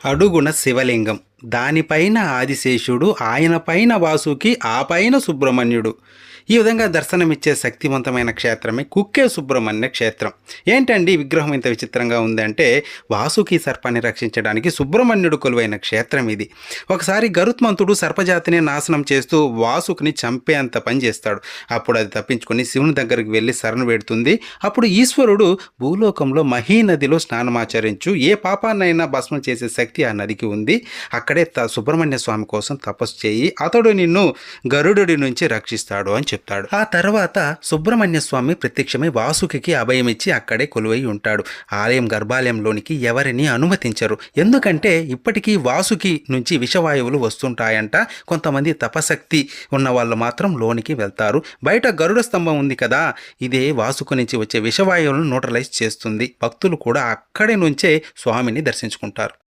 అడుగున శివలింగం, దానిపైన ఆదిశేషుడు, ఆయన పైన వాసుకి, ఆ పైన సుబ్రహ్మణ్యుడు. ఈ విధంగా దర్శనమిచ్చే శక్తివంతమైన క్షేత్రమే కుక్కే సుబ్రహ్మణ్య క్షేత్రం. ఏంటండి ఈ విగ్రహం ఇంత విచిత్రంగా ఉందంటే, వాసుకి సర్పాన్ని రక్షించడానికి సుబ్రహ్మణ్యుడు కొలువైన క్షేత్రం ఇది. ఒకసారి గరుత్మంతుడు సర్పజాతిని నాశనం చేస్తూ వాసుకిని చంపేంత పని చేస్తాడు. అప్పుడు అది తప్పించుకొని శివుని దగ్గరికి వెళ్ళి శరణు వేడుతుంది. అప్పుడు ఈశ్వరుడు భూలోకంలో మహీనదిలో స్నానమాచరించు, ఏ పాపాన్నైనా భస్మం చేసే శక్తి ఆ నదికి ఉంది, అక్కడే సుబ్రహ్మణ్య స్వామి కోసం తపస్సు చేయి, అతడు నిన్ను గరుడుడి నుంచి రక్షిస్తాడు అని చెప్తాడు. ఆ తర్వాత సుబ్రహ్మణ్య స్వామి ప్రత్యక్షమై వాసుకి అభయమిచ్చి అక్కడే కొలువై ఉంటాడు. ఆలయం గర్భాలయంలోనికి ఎవరిని అనుమతించరు. ఎందుకంటే ఇప్పటికీ వాసుకి నుంచి విషవాయువులు వస్తుంటాయంట. కొంతమంది తపశక్తి ఉన్న వాళ్ళు మాత్రం లోనికి వెళ్తారు. బయట గరుడ స్తంభం ఉంది కదా, ఇదే వాసుకు నుంచి వచ్చే విషవాయువులను న్యూట్రలైజ్ చేస్తుంది. భక్తులు కూడా అక్కడి నుంచే స్వామిని దర్శించుకుంటారు.